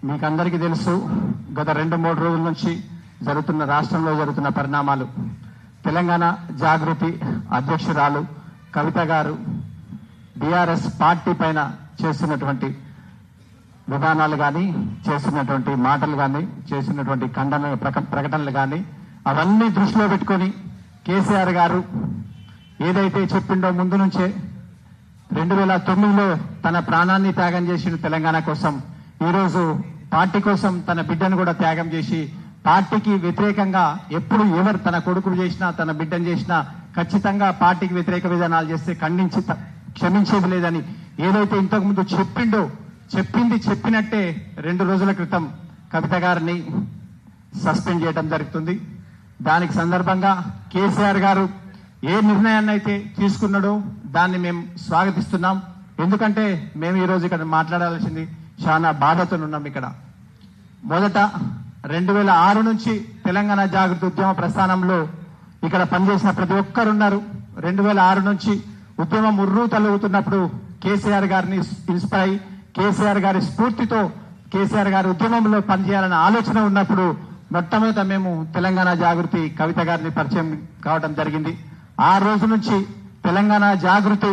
మీకందరికీ తెలుసు, గత 2-3 రోజుల నుంచి రాష్ట్రంలో జరుగుతున్న పరిణామాలు. తెలంగాణ జాగృతి అధ్యక్షురాలు కవిత గారు బీఆర్ఎస్ పార్టీ పైన చేస్తున్నటువంటి విధానాలు కానీ, చేస్తున్నటువంటి మాటలు కానీ, చేస్తున్నటువంటి ప్రకటనలు కానీ అవన్నీ దృష్టిలో పెట్టుకొని కేసీఆర్ గారు ఏదైతే చెప్పిండో ముందు నుంచే 2009లో తన ప్రాణాన్ని త్యాగం చేసిన తెలంగాణ కోసం, ఈరోజు పార్టీ కోసం తన బిడ్డను కూడా త్యాగం చేసి పార్టీకి వ్యతిరేకంగా ఎప్పుడు ఎవరు తన కొడుకులు చేసినా, తన బిడ్డను చేసినా ఖచ్చితంగా పార్టీకి వ్యతిరేక విధానాలు చేస్తే ఖండించి క్షమించేది లేదని ఏదైతే ఇంతకుముందు చెప్పిండో, చెప్పినట్టే 2 రోజుల క్రితం కవిత గారిని సస్పెండ్ చేయడం జరుగుతుంది. దానికి సందర్భంగా కేసీఆర్ గారు ఏ నిర్ణయాన్ని అయితే తీసుకున్నాడో దాన్ని మేము స్వాగతిస్తున్నాం. ఎందుకంటే మేము ఈరోజు ఇక్కడ మాట్లాడాల్సింది చాలా బాధతో ఉన్నాం. ఇక్కడ మొదట 2006 నుంచి తెలంగాణ జాగృతి ఉద్యమ ప్రస్థానంలో ఇక్కడ పనిచేసిన ప్రతి ఒక్కరున్నారు. 2006 నుంచి ఉద్యమం ఉర్రూ తలుగుతున్నప్పుడు కేసీఆర్ గారిని ఇన్స్పైర్ అయి, కేసీఆర్ గారి స్ఫూర్తితో కేసీఆర్ గారి ఉద్యమంలో పనిచేయాలన్న ఆలోచన ఉన్నప్పుడు మొట్టమొదట మేము తెలంగాణ జాగృతి కవిత గారిని పరిచయం కావడం జరిగింది. ఆ రోజు నుంచి తెలంగాణ జాగృతి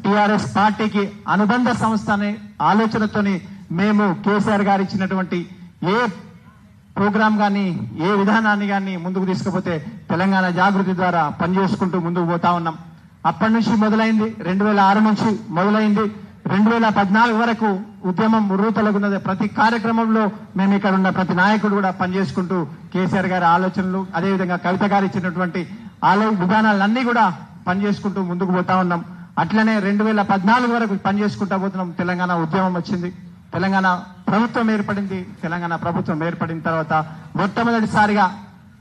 టిఆర్ఎస్ పార్టీకి అనుబంధ సంస్థ అనే ఆలోచనతోని మేము కేసీఆర్ గారు ఇచ్చినటువంటి ఏ ప్రోగ్రాం కానీ, ఏ విధానాన్ని కానీ ముందుకు తీసుకుపోతే తెలంగాణ జాగృతి ద్వారా పనిచేసుకుంటూ ముందుకు పోతా ఉన్నాం. అప్పటి నుంచి మొదలైంది, 2006 నుంచి మొదలైంది. 2014 వరకు ఉద్యమం ఉర్రూతలగున్నది. ప్రతి కార్యక్రమంలో మేము ఇక్కడ ఉన్న ప్రతి నాయకుడు కూడా పనిచేసుకుంటూ కేసీఆర్ గారి ఆలోచనలు, అదేవిధంగా కవిత గారు ఇచ్చినటువంటి విధానాలన్నీ కూడా పనిచేసుకుంటూ ముందుకు పోతా ఉన్నాం. అట్లనే 2014 వరకు పనిచేసుకుంటా పోతున్నాం. తెలంగాణ ఉద్యమం వచ్చింది, తెలంగాణ ప్రభుత్వం ఏర్పడింది. తెలంగాణ ప్రభుత్వం ఏర్పడిన తర్వాత మొట్టమొదటిసారిగా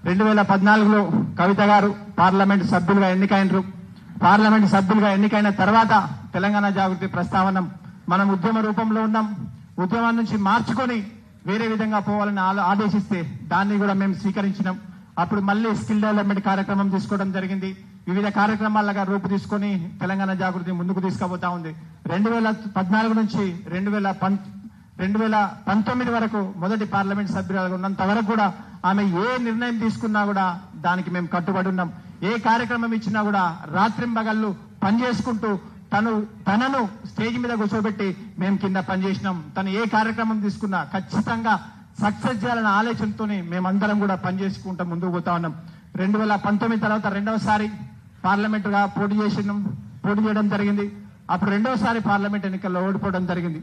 2014లో కవిత గారు పార్లమెంట్ సభ్యులుగా ఎన్నికైనరు. పార్లమెంట్ సభ్యులుగా ఎన్నికైన తర్వాత తెలంగాణ జాగృతి ప్రస్తావన మనం ఉద్యమ రూపంలో ఉన్నాం. ఉద్యమం నుంచి మార్చుకొని వేరే విధంగా పోవాలని ఆదేశిస్తే దాన్ని కూడా మేము స్వీకరించినాం. అప్పుడు మళ్ళీ స్కిల్ డెవలప్మెంట్ కార్యక్రమం తీసుకోవడం జరిగింది. వివిధ కార్యక్రమాలుగా రూపు తీసుకొని తెలంగాణ జాగృతి ముందుకు తీసుకుపోతా ఉంది. 2014 నుంచి 2019 వరకు మొదటి పార్లమెంట్ సభ్యురాలుగా ఉన్నంత వరకు కూడా ఆమె ఏ నిర్ణయం తీసుకున్నా కూడా దానికి మేము కట్టుబడి ఉన్నాం. ఏ కార్యక్రమం ఇచ్చినా కూడా రాత్రింబగళ్ళు పనిచేసుకుంటూ తనను స్టేజ్ మీద కూర్చోబెట్టి మేము కింద పనిచేసినాం. తను ఏ కార్యక్రమం తీసుకున్నా ఖచ్చితంగా సక్సెస్ చేయాలన్న ఆలోచనతోనే మేమందరం కూడా పనిచేసుకుంటూ ముందుకు పోతా ఉన్నాం. 2019 తర్వాత రెండవసారి పార్లమెంటుగా పోటీ చేయడం జరిగింది. అప్పుడు రెండోసారి పార్లమెంట్ ఎన్నికల్లో ఓడిపోవడం జరిగింది.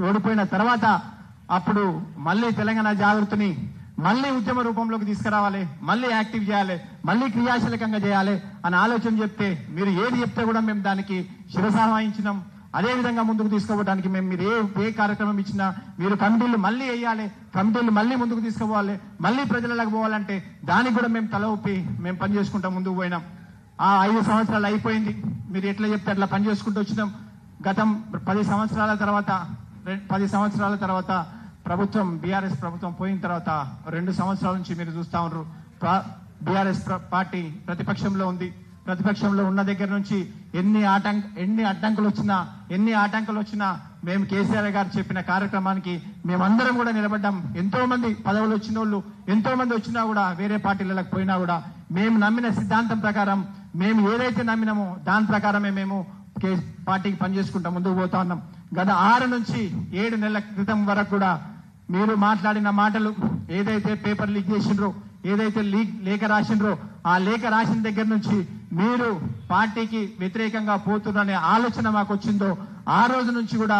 ఓడిపోయిన తర్వాత అప్పుడు మళ్ళీ తెలంగాణ జాగృతిని మళ్ళీ ఉద్యమ రూపంలోకి తీసుకురావాలి, మళ్ళీ యాక్టివ్ చేయాలి, మళ్ళీ క్రియాశీలకంగా చేయాలి అని ఆలోచన చెప్తే, మీరు ఏది చెప్తే కూడా మేము దానికి శిరసావహించినాం. అదే విధంగా ముందుకు తీసుకోవడానికి మీరు ఏ కార్యక్రమం ఇచ్చినా మీరు కమిటీలు మళ్ళీ వేయాలి, కమిటీలు మళ్ళీ ముందుకు తీసుకుపోవాలి, మళ్ళీ ప్రజలకు పోవాలంటే దానికి కూడా మేము తల ఊపి మేము పనిచేసుకుంటా ముందుకు పోయినాం. ఆ 5 సంవత్సరాలు అయిపోయింది. మీరు ఎట్లా చెప్తే అట్లా పనిచేసుకుంటూ వచ్చినాం. గతం 10 సంవత్సరాల తర్వాత ప్రభుత్వం, బీఆర్ఎస్ ప్రభుత్వం పోయిన తర్వాత 2 సంవత్సరాల నుంచి మీరు చూస్తా ఉన్నారు బీఆర్ఎస్ పార్టీ ప్రతిపక్షంలో ఉంది. ప్రతిపక్షంలో ఉన్న దగ్గర నుంచి ఎన్ని ఆటంకాలు వచ్చినా మేము కేసీఆర్ గారు చెప్పిన కార్యక్రమానికి మేమందరం కూడా నిలబడ్డాం. ఎంతో మంది పదవులు వచ్చిన వాళ్ళు ఎంతో మంది వచ్చినా కూడా, వేరే పార్టీలకు పోయినా కూడా మేము నమ్మిన సిద్ధాంతం ప్రకారం, మేము ఏదైతే నమ్మినామో దాని ప్రకారమే మేము పార్టీకి పనిచేసుకుంటా ముందుకు పోతా ఉన్నాం. గత 6 నుంచి 7 నెలల క్రితం వరకు కూడా మీరు మాట్లాడిన మాటలు, ఏదైతే పేపర్ లీక్ చేసిండ్రో, ఏదైతే లేఖ రాసిండ్రో, ఆ లేఖ రాసిన దగ్గర నుంచి మీరు పార్టీకి వ్యతిరేకంగా పోతున్ననే ఆలోచన మాకు వచ్చిందో ఆ రోజు నుంచి కూడా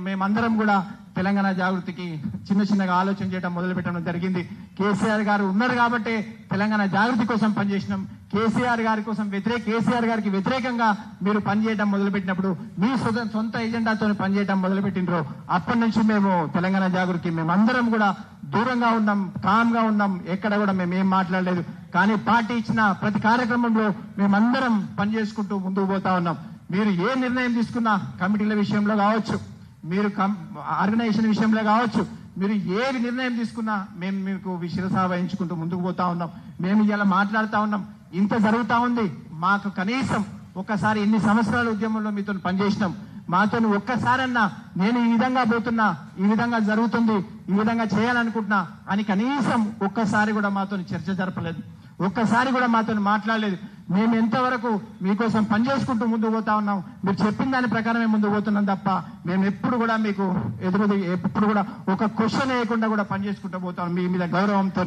మేమందరం కూడా తెలంగాణ జాగృతికి చిన్నగా ఆలోచన చేయడం మొదలుపెట్టడం జరిగింది. కేసీఆర్ గారు ఉన్నారు కాబట్టి తెలంగాణ జాగృతి కోసం పనిచేసినాం. కేసీఆర్ గారికి వ్యతిరేకంగా మీరు పనిచేయడం మొదలుపెట్టినప్పుడు, మీ సొంత ఎజెండాతో పనిచేయడం మొదలుపెట్టినరో అప్పటి నుంచి మేము తెలంగాణ జాగృతికి మేమందరం కూడా దూరంగా ఉన్నాం, కామ్గా ఉన్నాం. ఎక్కడ కూడా మేము ఏం మాట్లాడలేదు. కానీ పార్టీ ఇచ్చిన ప్రతి కార్యక్రమంలో మేమందరం పనిచేసుకుంటూ ముందుకు పోతా ఉన్నాం. మీరు ఏ నిర్ణయం తీసుకున్నా, కమిటీల విషయంలో కావచ్చు, మీరు ఆర్గనైజేషన్ విషయంలో కావచ్చు, మీరు ఏది నిర్ణయం తీసుకున్నా మేము మీకు శిరస వహించుకుంటూ ముందుకు పోతా ఉన్నాం. మేము ఇలా మాట్లాడుతా ఉన్నాం. ఇంత జరుగుతా ఉంది. మాకు కనీసం ఒకసారి ఎన్ని సంవత్సరాల ఉద్యమంలో మీతో పనిచేసినాం, మాతో ఒక్కసారన్నా నేను ఈ విధంగా పోతున్నా, ఈ విధంగా జరుగుతుంది, ఈ విధంగా చేయాలనుకుంటున్నా అని కనీసం ఒక్కసారి కూడా మాతో చర్చ జరపలేదు, ఒక్కసారి కూడా మాతో మాట్లాడలేదు. మేము ఎంతవరకు మీకోసం పనిచేసుకుంటూ ముందుకు పోతా ఉన్నాం, మీరు చెప్పిన దాని ప్రకారమే ముందుకు పోతున్నాం తప్ప మేము ఎప్పుడు కూడా మీకు ఎప్పుడు కూడా ఒక క్వశ్చన్ వేయకుండా కూడా పనిచేసుకుంటూ పోతాం మీ మీద గౌరవంతో.